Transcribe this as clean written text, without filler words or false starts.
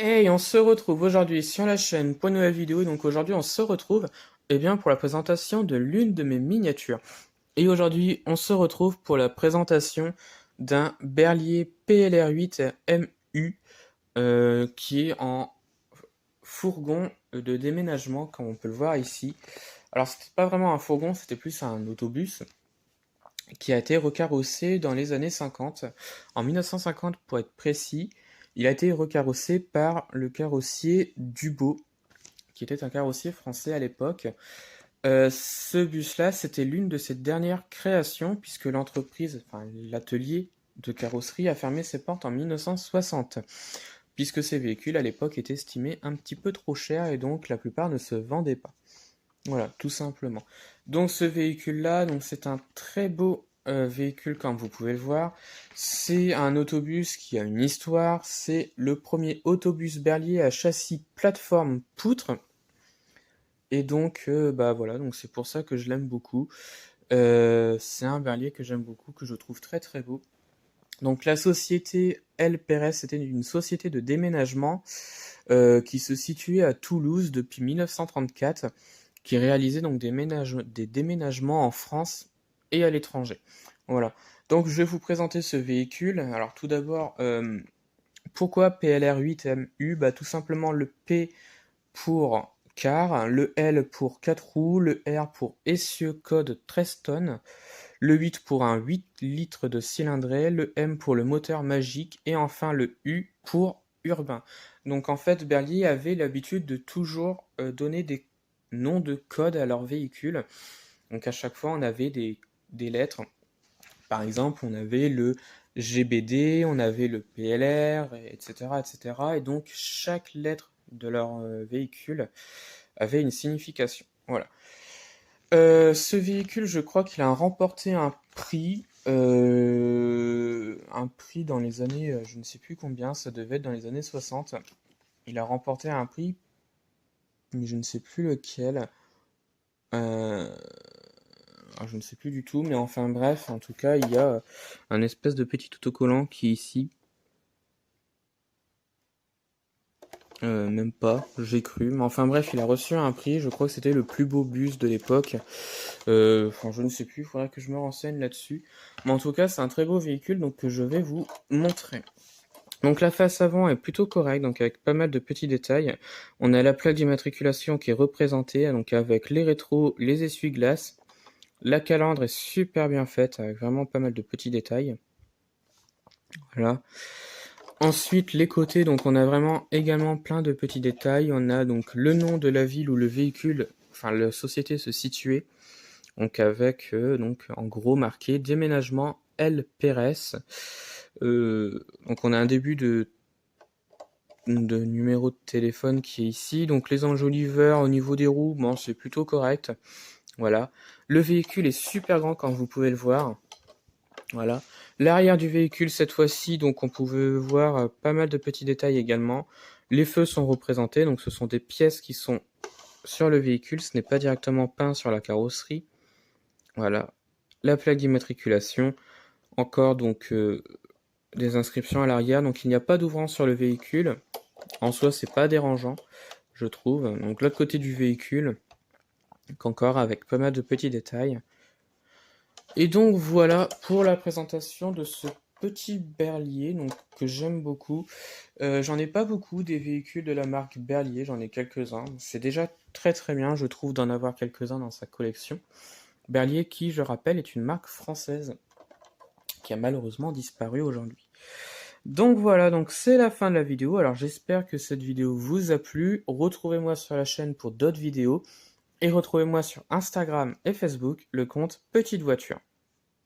Hey, on se retrouve aujourd'hui sur la chaîne pour une nouvelle vidéo. Donc aujourd'hui, on se retrouve pour la présentation de l'une de mes miniatures. Et aujourd'hui, on se retrouve pour la présentation d'un Berlier PLR8 MU qui est en fourgon de déménagement, comme on peut le voir ici. Alors, c'était pas vraiment un fourgon, c'était plus un autobus qui a été recarrossé dans les années 50. En 1950 pour être précis, il a été recarrossé par le carrossier Dubot, qui était un carrossier français à l'époque. Ce bus-là, c'était l'une de ses dernières créations, puisque l'entreprise, enfin l'atelier de carrosserie a fermé ses portes en 1960, puisque ces véhicules à l'époque étaient estimés un petit peu trop chers et donc la plupart ne se vendaient pas. Voilà, tout simplement. Donc ce véhicule-là, donc c'est un très beau véhicule comme vous pouvez le voir. C'est un autobus qui a une histoire. C'est le premier autobus Berlier à châssis plateforme poutre. Et donc bah voilà, donc c'est pour ça que je l'aime beaucoup. C'est un Berlier que j'aime beaucoup, que je trouve très très beau. Donc la société L. Pérez, c'était une société de déménagement qui se situait à Toulouse depuis 1934, qui réalisait donc des déménagements en France et à l'étranger. Voilà. Donc je vais vous présenter ce véhicule. Alors tout d'abord, pourquoi PLR8MU? Bah, tout simplement le P pour car, le L pour 4 roues, le R pour essieu code 13 tonnes, le 8 pour un 8 litres de cylindrée, le M pour le moteur magique et enfin le U pour urbain. Donc en fait, Berlier avait l'habitude de toujours donner des noms de code à leurs véhicules. Donc à chaque fois, on avait des lettres. Par exemple, on avait le GBD, on avait le PLR, etc., etc. Et donc chaque lettre de leur véhicule avait une signification. Voilà. Ce véhicule, je crois qu'il a remporté un prix dans les années, je ne sais plus combien, ça devait être dans les années 60. Il a remporté un prix, mais je ne sais plus lequel. Euh, alors, je ne sais plus du tout, mais enfin bref, en tout cas, il y a un espèce de petit autocollant qui est ici. Même pas, j'ai cru. Mais enfin bref, il a reçu un prix, je crois que c'était le plus beau bus de l'époque. Enfin, je ne sais plus, il faudrait que je me renseigne là-dessus. Mais en tout cas, c'est un très beau véhicule donc que je vais vous montrer. Donc la face avant est plutôt correcte, donc avec pas mal de petits détails. On a la plaque d'immatriculation qui est représentée, donc avec les rétros, les essuie-glaces. La calandre est super bien faite, avec vraiment pas mal de petits détails. Voilà. Ensuite, les côtés, donc on a vraiment également plein de petits détails. On a donc le nom de la ville où le véhicule, enfin la société se situait, donc avec donc en gros marqué déménagement L. Pérez. Donc on a un début de numéro de téléphone qui est ici. Donc les enjoliveurs au niveau des roues, bon c'est plutôt correct. Voilà. Le véhicule est super grand comme vous pouvez le voir. Voilà. L'arrière du véhicule cette fois-ci, donc on pouvait voir pas mal de petits détails également. Les feux sont représentés, donc ce sont des pièces qui sont sur le véhicule, ce n'est pas directement peint sur la carrosserie. Voilà. La plaque d'immatriculation, encore donc des inscriptions à l'arrière, donc il n'y a pas d'ouvrant sur le véhicule. En soi, c'est pas dérangeant, je trouve. Donc l'autre côté du véhicule, encore avec pas mal de petits détails. Et donc voilà pour la présentation de ce petit Berlier donc, que j'aime beaucoup. J'en ai pas beaucoup des véhicules de la marque Berlier, j'en ai quelques-uns. C'est déjà très très bien, je trouve, d'en avoir quelques-uns dans sa collection. Berlier qui, je rappelle, est une marque française qui a malheureusement disparu aujourd'hui. Donc voilà, donc c'est la fin de la vidéo. Alors j'espère que cette vidéo vous a plu. Retrouvez-moi sur la chaîne pour d'autres vidéos. Et retrouvez-moi sur Instagram et Facebook, le compte Petite Voiture.